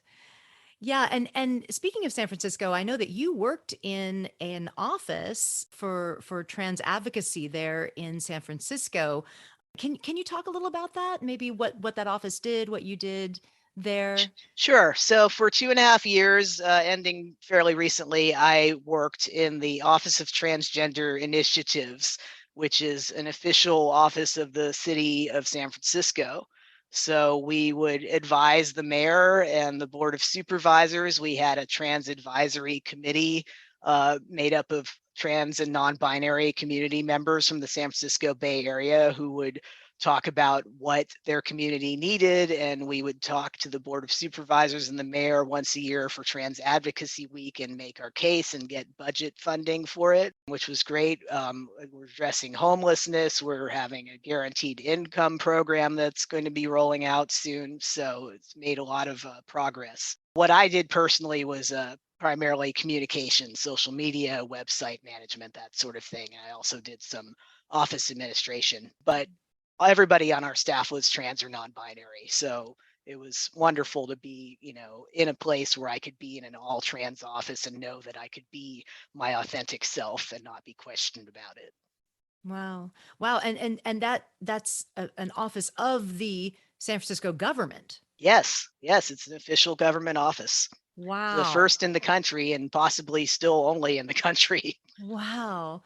Yeah, and speaking of San Francisco, I know that you worked in an office for trans advocacy there in San Francisco. Can you talk a little about that? Maybe what that office did, what you did there? Sure. So for 2.5 years, ending fairly recently, I worked in the Office of Transgender Initiatives, which is an official office of the city of San Francisco. So we would advise the mayor and the board of supervisors. We had a trans advisory committee made up of trans and non-binary community members from the San Francisco Bay Area who would talk about what their community needed, and we would talk to the board of supervisors and the mayor once a year for Trans Advocacy Week and make our case and get budget funding for it, which was great. We're addressing homelessness. We're having a guaranteed income program that's going to be rolling out soon, so it's made a lot of progress. What I did personally was primarily communication, social media, website management, that sort of thing. I also did some office administration, but everybody on our staff was trans or non-binary. So it was wonderful to be, in a place where I could be in an all trans office and know that I could be my authentic self and not be questioned about it. Wow. Wow. And that's an office of the San Francisco government. Yes, it's an official government office. The Wow. first in the country and possibly still only in the country. Wow.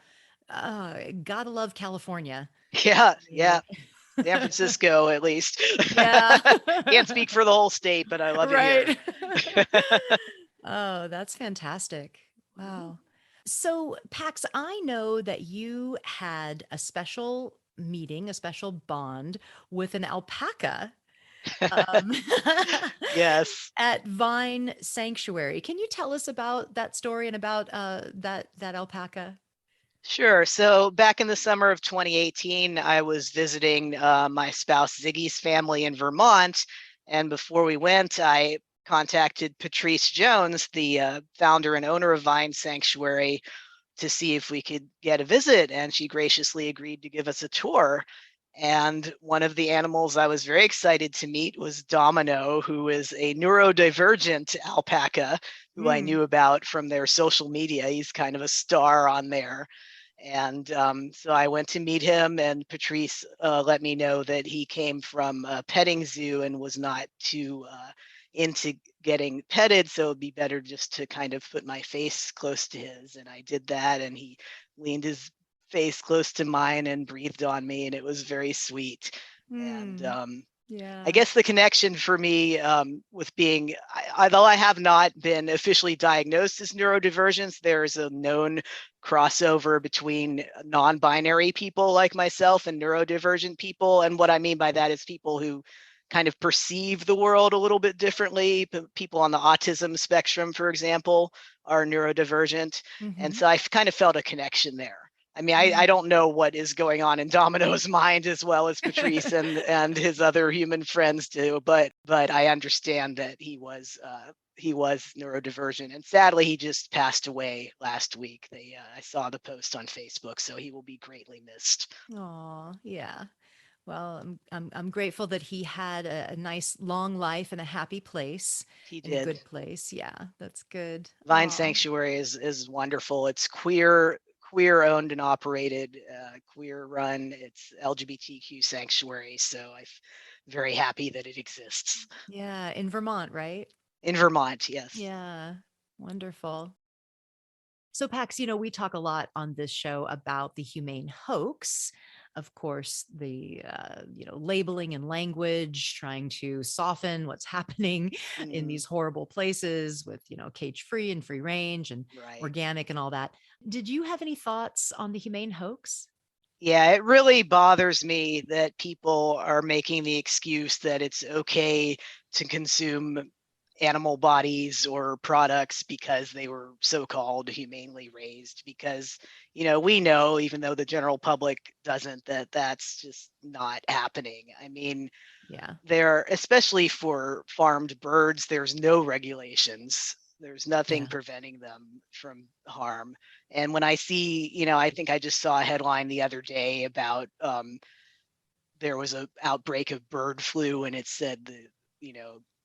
Gotta love California. Yeah. San Francisco, at least. Yeah. Can't speak for the whole state, but I love it here. Right. Oh, that's fantastic. Wow. So, Pax, I know that you had a special meeting, a special bond with an alpaca um, Yes. at Vine Sanctuary. Can you tell us about that story and about that alpaca? Sure. So back in the summer of 2018, I was visiting my spouse Ziggy's family in Vermont. And before we went, I contacted Patrice Jones, the founder and owner of Vine Sanctuary, to see if we could get a visit. And she graciously agreed to give us a tour. And one of the animals I was very excited to meet was Domino, who is a neurodivergent alpaca who I Mm. knew about from their social media. He's kind of a star on there. And so I went to meet him, and Patrice let me know that he came from a petting zoo and was not too into getting petted. So it'd be better just to kind of put my face close to his. And I did that, and he leaned his face close to mine and breathed on me, and it was very sweet. And Mm. I Yeah. guess the connection for me with being, although I have not been officially diagnosed as neurodivergent, there's a known crossover between non-binary people like myself and neurodivergent people. And what I mean by that is people who kind of perceive the world a little bit differently. People on the autism spectrum, for example, are neurodivergent. And Hmm. so I kind of felt a connection there. I mean, I don't know what is going on in Domino's mind as well as Patrice and his other human friends do, but I understand that he was neurodivergent, and sadly he just passed away last week. I saw the post on Facebook, so he will be greatly missed. Oh, yeah. Well, I'm grateful that he had a nice long life in a happy place, He in a did. good place. Yeah, that's good. Vine Oh, Sanctuary is wonderful. It's queer owned and operated, queer run. It's LGBTQ sanctuary, so I'm very happy that it exists yeah, in Vermont, right? in Vermont. Yes. Yeah, wonderful. So, Pax, we talk a lot on this show about the humane hoax. of course, the labeling and language, trying to soften what's happening in these horrible places with cage free and free range and Right. organic and all that. Did you have any thoughts on the humane hoax? Yeah, it really bothers me that people are making the excuse that it's okay to consume animal bodies or products because they were so-called humanely raised, because we know, even though the general public doesn't, that that's just not happening. I mean, Yeah. there, especially for farmed birds, there's no regulations. There's nothing Yeah. preventing them from harm. And when I see, I think I just saw a headline the other day about there was an outbreak of bird flu, and it said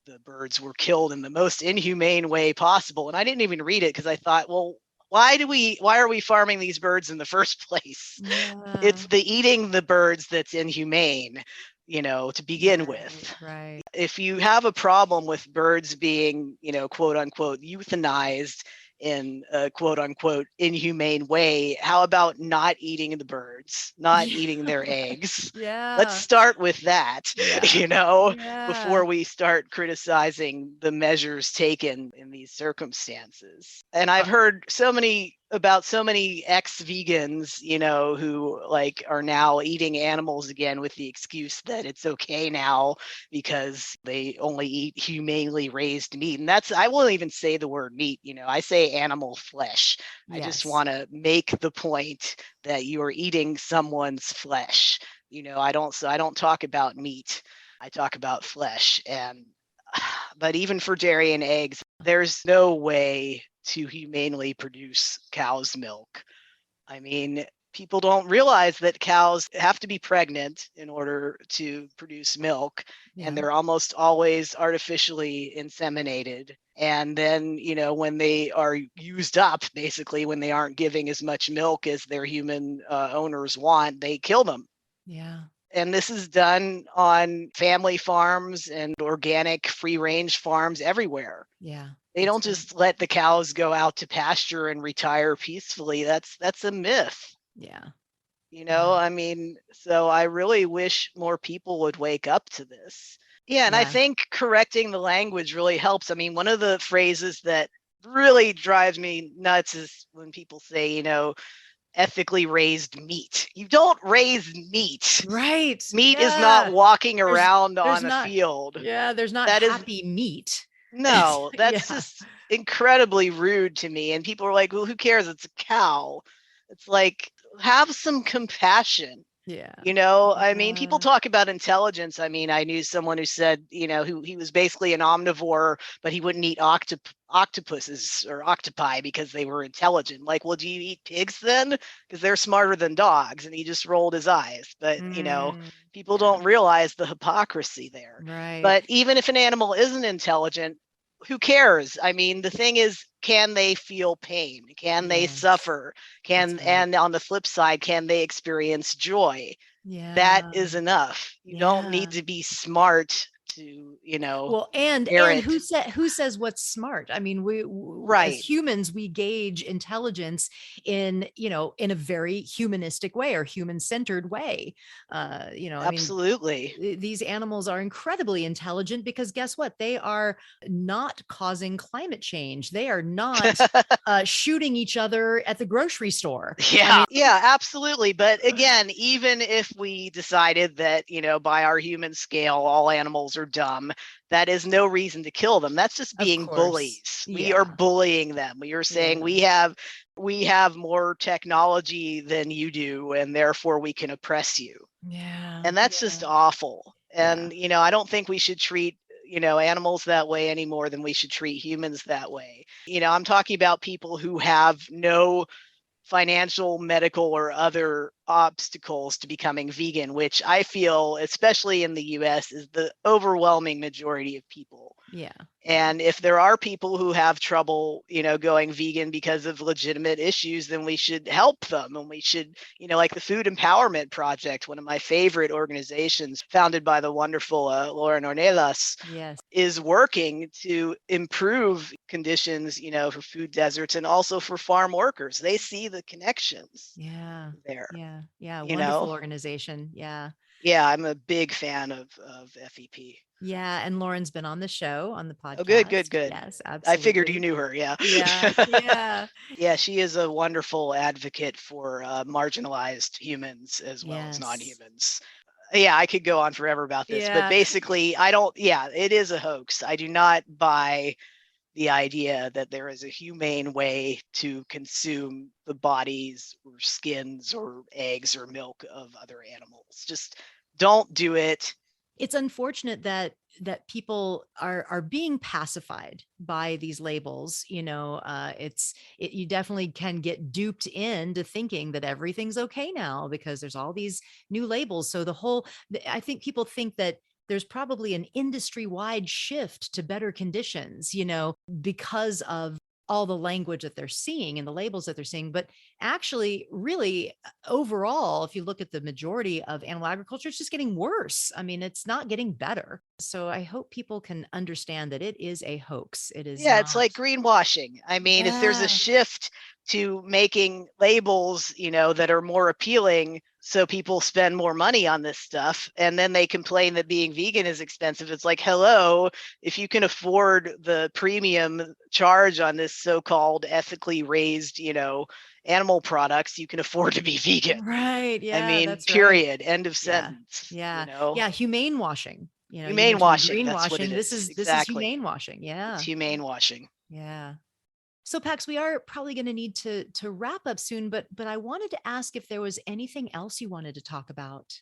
the birds were killed in the most inhumane way possible. And I didn't even read it because I thought, well, why are we farming these birds in the first place? Yeah. It's the eating the birds that's inhumane, to begin with. Right. If you have a problem with birds being, quote unquote, euthanized in a quote unquote inhumane way, how about not eating the birds, not eating their eggs? Let's Yeah. start with that, Yeah. before we start criticizing the measures taken in these circumstances. And I've heard so many ex-vegans, who are now eating animals again with the excuse that it's okay now because they only eat humanely raised meat. And I won't even say the word meat, I say animal flesh. I just want to make the point that you are eating someone's flesh. I don't talk about meat. I talk about flesh. But even for dairy and eggs, there's no way to humanely produce cow's milk. I mean, people don't realize that cows have to be pregnant in order to produce milk, and they're almost always artificially inseminated. And then, when they are used up, basically, when they aren't giving as much milk as their human owners want, they kill them. Yeah. And this is done on family farms and organic free range farms everywhere. Yeah. They don't just let the cows go out to pasture and retire peacefully. That's a myth. Yeah. I mean, so I really wish more people would wake up to this. Yeah, and I think correcting the language really helps. I mean, one of the phrases that really drives me nuts is when people say, ethically raised meat. You don't raise meat. Right. Meat is not walking around on a field. Yeah, there's not happy meat. No, that's just incredibly rude to me. And people are like, well, who cares? It's a cow. It's like, have some compassion. Yeah. I mean, people talk about intelligence. I mean, I knew someone who said, who he was basically an omnivore, but he wouldn't eat octopuses or octopi because they were intelligent. Like, well, do you eat pigs then? Because they're smarter than dogs. And he just rolled his eyes. But, people don't realize the hypocrisy there. Right. But even if an animal isn't intelligent, who cares? I mean, the thing is, can they feel pain? Can they suffer? And on the flip side, can they experience joy? Yeah. That is enough. You don't need to be smart to, and who says what's smart? I mean, we as humans, we gauge intelligence in a very humanistic way or human-centered way. Absolutely. I mean, these animals are incredibly intelligent because guess what? They are not causing climate change. They are not shooting each other at the grocery store. Yeah, absolutely. But again, even if we decided that, by our human scale, all animals are dumb, that is no reason to kill them. That's just being bullies. We are bullying them. We are saying we have more technology than you do, and therefore we can oppress you. Yeah. And that's just awful. And, I don't think we should treat animals that way any more than we should treat humans that way. I'm talking about people who have no financial, medical, or other obstacles to becoming vegan, which I feel, especially in the US, is the overwhelming majority of people. Yeah. And if there are people who have trouble, going vegan because of legitimate issues, then we should help them. And we should, like the Food Empowerment Project, one of my favorite organizations founded by the wonderful Lauren Ornelas, Yes. is working to improve conditions, for food deserts and also for farm workers. They see the connections there. Yeah. You Wonderful know? organization. Yeah. Yeah, I'm a big fan of FEP. Yeah. And Lauren's been on the show, on the Oh, good. podcast. Yes, I figured you absolutely. knew her. Yeah. Yeah. Yeah. Yeah, she is a wonderful advocate for marginalized humans as well as Yes. non-humans. Yeah, I could go on forever about this, but Yeah. basically, it is a hoax. I do not buy the idea that there is a humane way to consume the bodies or skins or eggs or milk of other animals. Just don't do it. It's unfortunate that people are being pacified by these labels. You definitely can get duped into thinking that everything's okay now because there's all these new labels. So I think people think that there's probably an industry-wide shift to better conditions, because of all the language that they're seeing and the labels that they're seeing. But actually, really, overall, if you look at the majority of animal agriculture, it's just getting worse. I mean, it's not getting better. So I hope people can understand that it is a hoax. It is Yeah, it's not. like greenwashing. I mean, if there's a Yeah. shift to making labels, that are more appealing so people spend more money on this stuff, and then they complain that being vegan is expensive. It's like, hello, if you can afford the premium charge on this so-called ethically raised, animal products, you can afford to be vegan. Right. I Yeah, mean, that's right. period. End of Yeah. sentence, Yeah. Yeah. Humane washing. You Humane mentioned washing, that's what it greenwashing. This is. is Exactly. humane washing. It's Yeah. humane washing. Yeah. So Pax, we are probably going to need to wrap up soon, but I wanted to ask if there was anything else you wanted to talk about.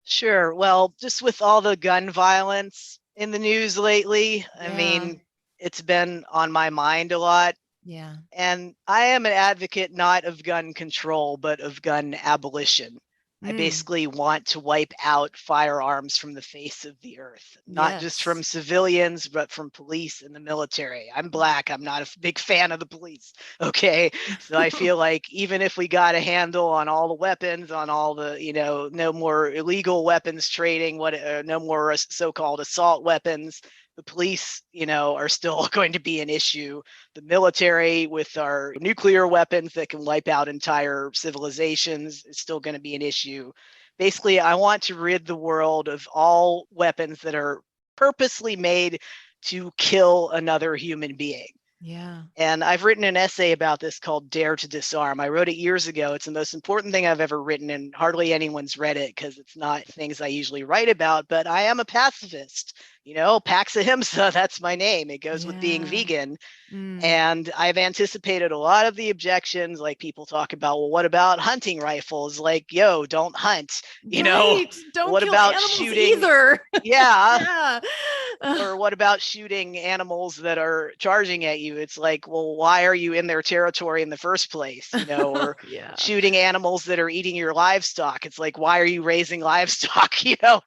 Sure. Well, just with all the gun violence in the news lately, I Yeah. mean, it's been on my mind a lot. Yeah. And I am an advocate not of gun control, but of gun abolition. I Mm. basically want to wipe out firearms from the face of the earth, not just from Yes. civilians, but from police and the military. I'm Black. I'm not a big fan of the police. Okay. So I feel like even if we got a handle on all the weapons, on all the, no more illegal weapons trading, no more so-called assault weapons, the police, are still going to be an issue. The military with our nuclear weapons that can wipe out entire civilizations is still going to be an issue. Basically, I want to rid the world of all weapons that are purposely made to kill another human being. Yeah. And I've written an essay about this called Dare to Disarm. I wrote it years ago. It's the most important thing I've ever written, and hardly anyone's read it because it's not things I usually write about, but I am a pacifist. Pax Ahimsa, that's my name. It goes with being Yeah. vegan. Mm. And I've anticipated a lot of the objections. Like people talk about, well, what about hunting rifles? Like, yo, don't hunt. Right. Don't What kill about animals shooting? either. Yeah. Yeah. Or what about shooting animals that are charging at you? It's like, well, why are you in their territory in the first place? Or Yeah. shooting animals that are eating your livestock. It's like, why are you raising livestock? I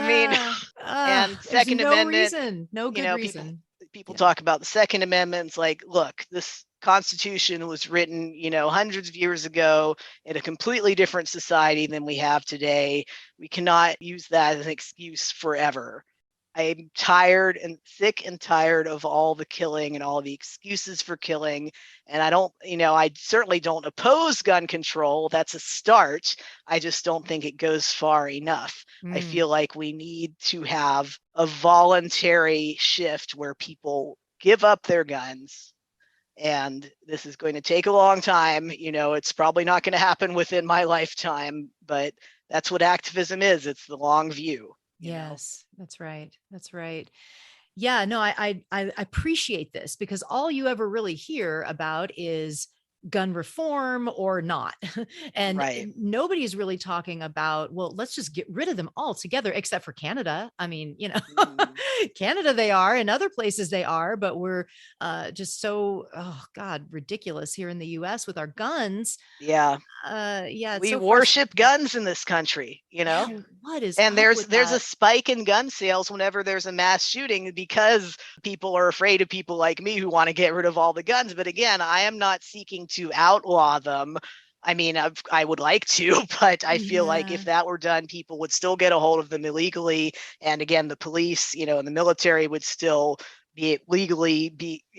mean, Yeah. and There's Second no Amendment, reason, no good people reason. Yeah. talk about the Second Amendment. It's like, look, this Constitution was written, hundreds of years ago in a completely different society than we have today. We cannot use that as an excuse forever. I'm tired and sick and tired of all the killing and all the excuses for killing. And I certainly don't oppose gun control. That's a start. I just don't think it goes far enough. I Mm. feel like we need to have a voluntary shift where people give up their guns. And this is going to take a long time. It's probably not going to happen within my lifetime, but that's what activism is. It's the long view. Yes, that's right. That's right. Yeah, no, I appreciate this because all you ever really hear about is gun reform or not. And Right. nobody's really talking about, well, let's just get rid of them altogether, except for Canada. I mean, Mhm. Canada, they are, and other places they are, but we're just so, oh God, ridiculous here in the US with our guns. Yeah. Yeah, it's We so worship frustrating. guns in this country, Yeah, what is And up there's with there's a that? spike in gun sales whenever there's a mass shooting because people are afraid of people like me who want to get rid of all the guns. But again, I am not seeking to outlaw them. I mean, I would like to, but I feel like Yeah, if that were done, people would still get a hold of them illegally. And again, the police, and the military would still be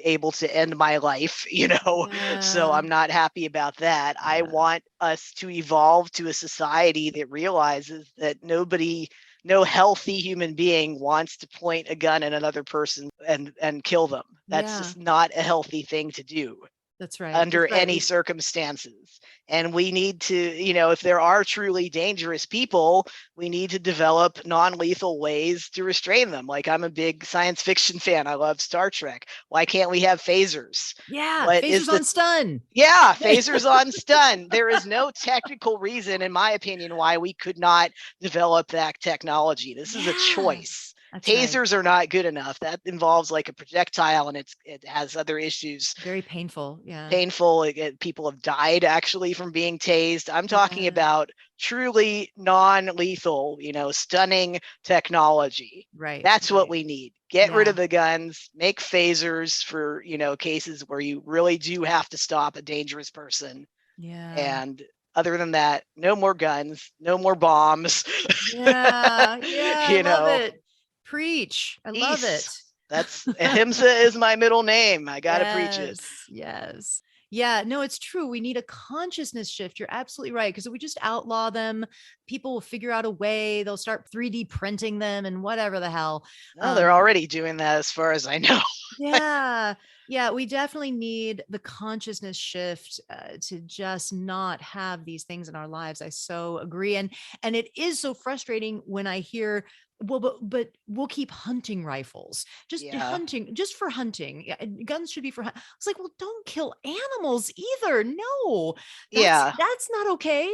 able to end my life. So yeah, I'm not happy about that. I yeah, want us to evolve to a society that realizes that no healthy human being wants to point a gun at another person and kill them. That's yeah. just not a healthy thing to do That's right. under That's right. any circumstances. And we need to, if there are truly dangerous people, we need to develop non-lethal ways to restrain them. Like, I'm a big science fiction fan. I love Star Trek. Why can't we have phasers? Yeah, What is phasers the on stun. Yeah, phasers on stun. There is no technical reason, in my opinion, why we could not develop that technology. This is a Yeah, choice. that's right. Tasers are not good enough. That involves like a projectile, and it has other issues. Very painful. Yeah. Painful. People have died actually from being tased. I'm talking Yeah. about truly non-lethal, stunning technology. Right. That's what Right. we need. Get rid Yeah. of the guns, make phasers for, cases where you really do have to stop a dangerous person. Yeah. And other than that, no more guns, no more bombs. Yeah. Yeah. I you love know, it. Preach. I love it. Peace. That's Ahimsa is my middle name. I got to preach it. Yes. Yes. Yeah, no, it's true. We need a consciousness shift. You're absolutely right. Because if we just outlaw them, people will figure out a way. They'll start 3D printing them and whatever the hell. No, they're already doing that as far as I know. Yeah. Yeah. We definitely need the consciousness shift to just not have these things in our lives. I so agree. And it is so frustrating when I hear, well, but we'll keep hunting rifles, just Yeah. hunting, just for hunting. Yeah, guns should be for It's like, well, don't kill animals either. No, Yeah. that's not okay.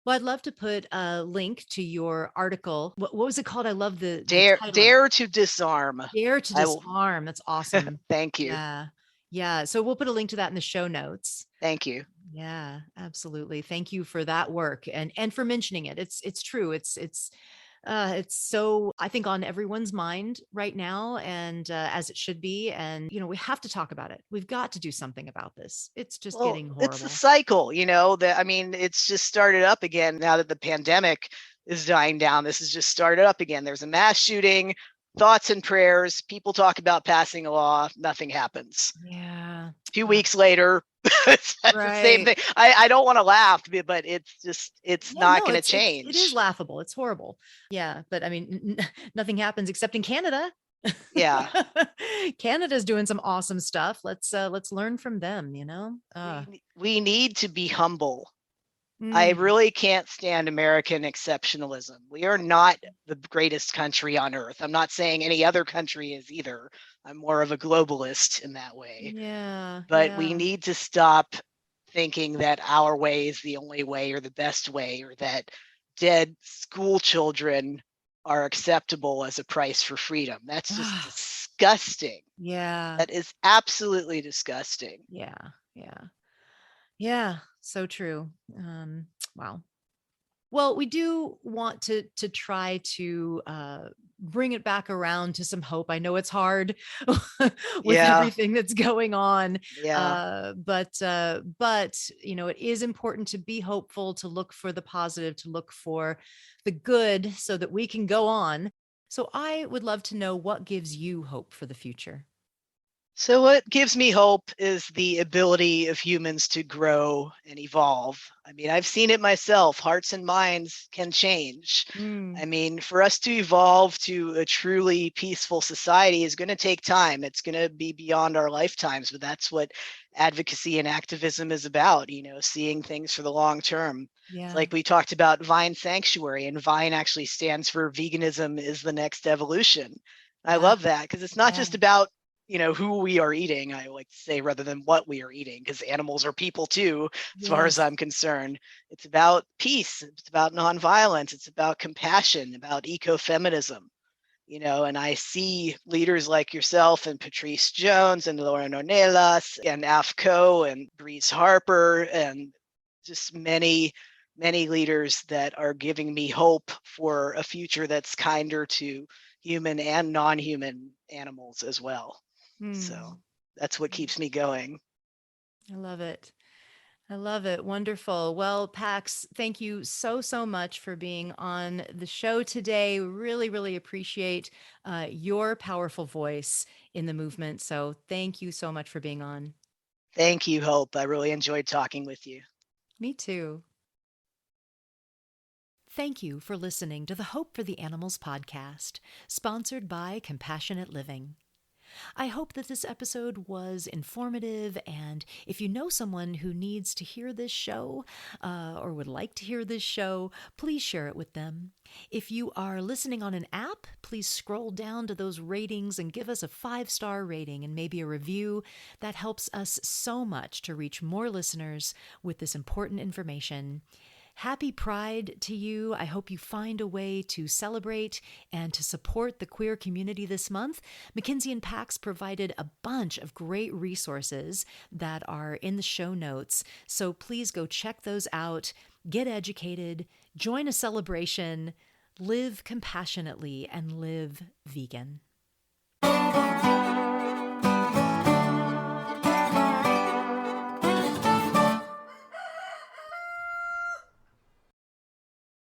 Well, I'd love to put a link to your article. What was it called? I love the Dare title of it. dare to disarm. Dare to I will disarm. That's awesome. thank you. Yeah. Yeah. So we'll put a link to that in the show notes. Thank you. Yeah, absolutely. Thank you for that work and for mentioning it. It's true. It's so, I think, on everyone's mind right now, and as it should be. And we have to talk about it. We've got to do something about this. It's just Well, getting it's a horrible. cycle, that I mean, it's just started up again now that the pandemic is dying down. This has just started up again. There's a mass shooting, thoughts and prayers. People talk about passing a law, nothing happens. Yeah. 2 weeks later, it's the same Right. thing. I don't want to laugh, but it's Yeah, not no, going to it is change. laughable. It's horrible. Yeah, but I mean, nothing happens except in Canada. Yeah. Canada's doing some awesome stuff. Let's learn from them, We need to be humble. I Mm, really can't stand American exceptionalism. We are not the greatest country on earth. I'm not saying any other country is either. I'm more of a globalist in that way. yeah, But we yeah. need to stop thinking that our way is the only way or the best way, or that dead school children are acceptable as a price for freedom. That's just Ah, disgusting. yeah, That is absolutely disgusting. yeah, yeah. Yeah, so true. Wow. Well, we do want to try to bring it back around to some hope. I know it's hard with Yeah. everything that's going on, Yeah. but it is important to be hopeful, to look for the positive, to look for the good, so that we can go on. So I would love to know what gives you hope for the future. So, what gives me hope is the ability of humans to grow and evolve. I mean, I've seen it myself. Hearts and minds can change. Mm, I mean, for us to evolve to a truly peaceful society is going to take time. It's going to be beyond our lifetimes, but that's what advocacy and activism is about, seeing things for the long term. It's yeah, like we talked about Vine Sanctuary, and Vine actually stands for Veganism is the Next Evolution. I yeah, love that because it's not yeah, just about who we are eating, I like to say, rather than what we are eating, because animals are people too, as far as I'm concerned. It's about peace. It's about nonviolence. It's about compassion, about ecofeminism. And I see leaders like yourself and Patrice Jones and Lauren Ornelas and AFCO and Breeze Harper and just many, many leaders that are giving me hope for a future that's kinder to human and non-human animals as well. So that's what keeps me going. I love it. I love it. Wonderful. Well, Pax, thank you so, so much for being on the show today. Really, really appreciate your powerful voice in the movement. So thank you so much for being on. Thank you, Hope. I really enjoyed talking with you. Me too. Thank you for listening to the Hope for the Animals podcast, sponsored by Compassionate Living. I hope that this episode was informative, and if you know someone who needs to hear this show or would like to hear this show, please share it with them. If you are listening on an app, please scroll down to those ratings and give us a 5-star rating and maybe a review. That helps us so much to reach more listeners with this important information. Happy Pride to you. I hope you find a way to celebrate and to support the queer community this month. Mckenzee and Pax provided a bunch of great resources that are in the show notes, so please go check those out, get educated, join a celebration, live compassionately, and live vegan.